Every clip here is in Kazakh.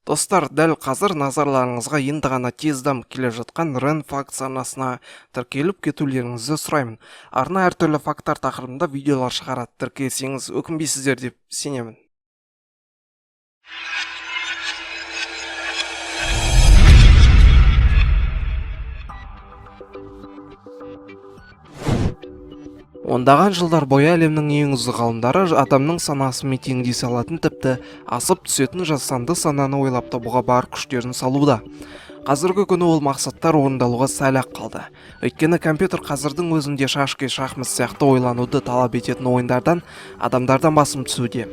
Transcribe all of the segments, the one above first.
Достар, дәл қазір назарларыңызға енді ғана тез дамып келе жатқан REN факт санасына тіркеліп кетулеріңізді сұраймын. Арна әртүрлі факттар тақырыбында видеолар шығарады. Тіркелсеңіз өкінбейсіздер деп сенемін. Ондаған жылдар бойы әлемнің ең үздік ғалымдары адамның санасымен теңдесе алатын, тіпті асып түсетін жасанды сананы ойлап табуға бар күштерін салуда. Қазіргі күні ол мақсаттар орындалуға сәл-ақ қалды. Өйткені компьютер қазірдің өзінде шашки, шахмат сияқты ойлануды талап ететін ойындардан адамдардан басым түсуде.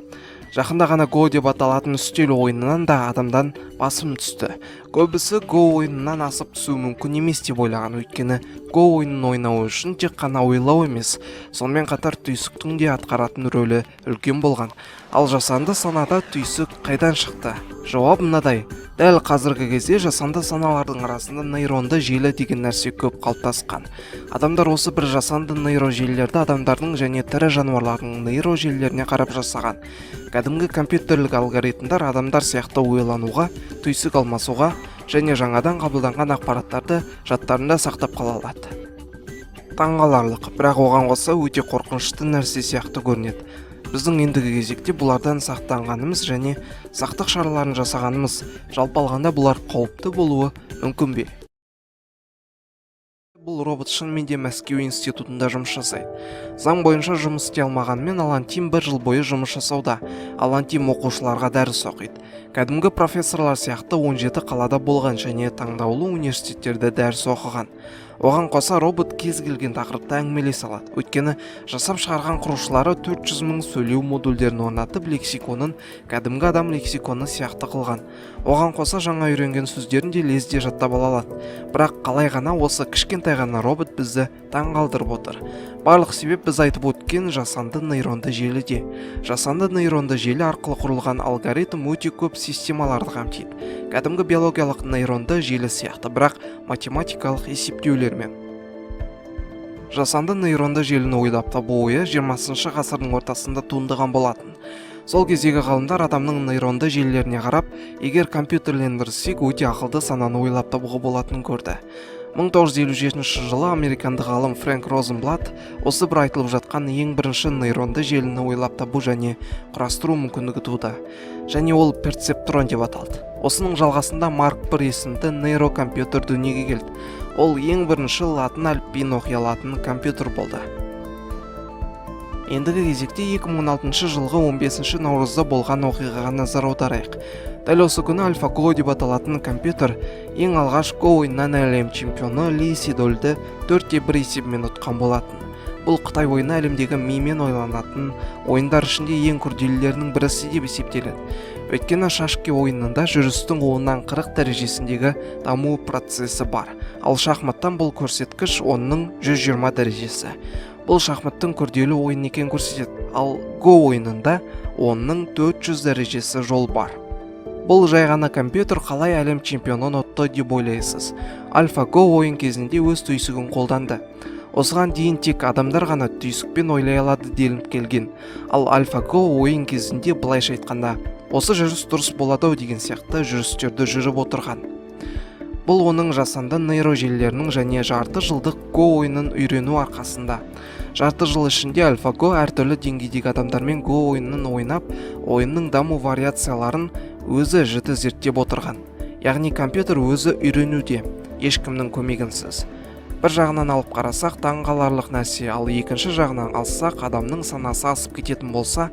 Жақында ғана Go деп аталатын үстел ойынынан да адамдан басым түсті. Көбісі Go ойынынан асып түсу мүмкін емес деп ойлаған, өйткені Go ойынын ойнау үшін тек қана ойлау емес, сонымен қатар түйсіктің де атқаратын рөлі үлкен болған. Ал жасанды санада түйсік қайдан шықты? Жауап мынадай. Дәл қазіргі кезде жасанды саналардың арасында нейронды желі деген нәрсе көп қалыптасқан. Адамдар осы бір жасанды нейрожелілерді адамдардың және тірі жануарлардың нейрожелілеріне қарап жасаған. Кәдімгі компьютерлік алгоритмдар адамдар сияқты ойлануға, түйсік алмасуға және жаңадан қабылданған ақпараттарды жаттарында сақтап қала алады. Таңғаларлық, бірақ оған қоса өте қорқынышты нәрсе сияқты көрінеді. Біздің ендігі кезекте бұлардан сақтанғанымыз және сақтық шараларын жасағанымыз, жалпы алғанда бұлар қауіпті болуы мүмкін бе? Бұл робот шынымен де Мәскеу институтында жұмыс жасайды. Заң бойынша жұмыс істей алмағанымен Алан Тим 1 жыл бойы жұмыс жасауда. Алан Тим оқушыларға дәріс оқиды. Кәдімгі профессорлар сияқты 17 қалада болған және таңдаулы университеттерде дәріс оқыған. Оған қоса робот кез келген тақырыпта әңгімелесе алады. Өйткені жасап шығарған құрушылары 400 000 сөйлеу модульдерін орнатып, лексиконын кәдімгі адам лексиконы сияқты қылған. Оған қоса жаңа үйренген сөздерін де лезде жаттап ала алады. Бірақ қалай ғана осы кішкентай ғана робот бізді таңғалдырып отыр. Барлық себеп біз айтып өткен жасанды нейронды желіде. Жасанды нейронды желі арқылы құрылған алгоритм өте көп системаларды қамтиды. Кәдімгі биологиялық нейронды желі сияқты, бірақ математикалық есептеулермен. Жасанды нейронды желіні ойлап табу ойы 20 ғасырдың ортасында туындаған болатын. Сол кездегі ғалымдар адамның нейронды желілеріне қарап, егер компьютерлендірсек өте ақылды сананы ойлап табуға болатынын көрді. 1957 жылы американдық ғалым Фрэнк Розенблат осы бір айтылып жатқан ең бірінші нейронды желіні ойлап табу және құрастыру мүмкіндігі туды. Және ол перцептрон деп аталды. Осының жалғасында Марк I есімді нейрокомпьютер дүниеге келді. Ол ең бірінші латын әліпбиін оқи алатын компьютер болды. Ендігі кезекте 2016 жылғы 15 наурызда болған оқиғаға назар аударайық. Дәл осы күні AlphaGo деп аталатын компьютер ең алғаш Go ойыннан әлем чемпионы Ли Седольді 4-1 есебімен ұтқан болатын. Бұл Қытай ойыны әлемдегі мимен ойланатын ойындар ішінде ең күрделілерінің бірісі деп есептеледі. Өйткені шашки ойынында жүрістің 10-нан 40 дәрежесіндегі даму процесі бар. Ал шахматтан бұл көрсеткіш 10-ның 120 дәрежесі. Бұл шахматтың күрделі ойын екен көрсетеді. Ал Go ойынында 10-ның 400 дәрежесі жол бар. Бұл жай ғана компьютер қалай әлем чемпионын ұтты деп ойлайсыз. AlphaGo ойын кезінде өз түйсігін қолданды. Осыған дейін тек адамдар ғана түйсікпен ойлай алады делініп келген. Ал AlphaGo ойын кезінде былайша айтқанда, осы жүріс дұрыс болады деген сияқты жүрістерді жүріп отырған. Бұл оның жасанды нейрожелілерінің және жарты жылдық Go ойынын үйрену арқасында. Жарты жыл ішінде AlphaGo әртүрлі деңгейдегі адамдармен Go ойынын ойнап, ойынның даму вариацияларын өзі жіті зерттеп отырған. Яғни компьютер өзі үйренуде, ешкімнің көмегінсіз. Бір жағынан алып қарасақ таңғаларлық нәрсе, ал екінші жағынан алсақ адамның санасы асып кететін болса,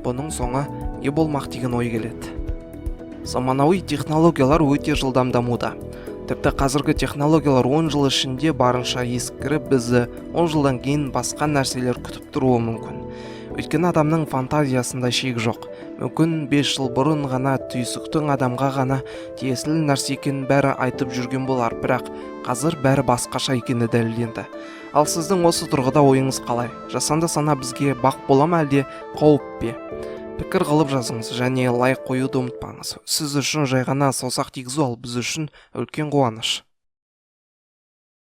бұның соңы не болмақ деген ой келеді. Заманауи технологиялар өте жылдам дамуда. Тіпті қазіргі технологиялар 10 жыл ішінде барынша ескіріп, бізді 10 жылдан кейін басқа нәрселер күтіп тұруы мүмкін. Өйткені адамның фантазиясында шек жоқ. Мүмкін 5 жыл бұрын ғана түйсіктің адамға ғана тиесілі нәрсе екенін бәрі айтып жүрген болар, бірақ қазір бәрі басқаша екені дәлелденді. Ал сіздің осы тұрғыда ойыңыз қалай? Жасанды сана бізге бақ бола ма әлде қауіп пе? Пікір қылып жазыңыз және лайк қоюды ұмытпаңыз. Сіз үшін жай ғана саусақ тигізу, ал біз үшін үлкен қуаныш.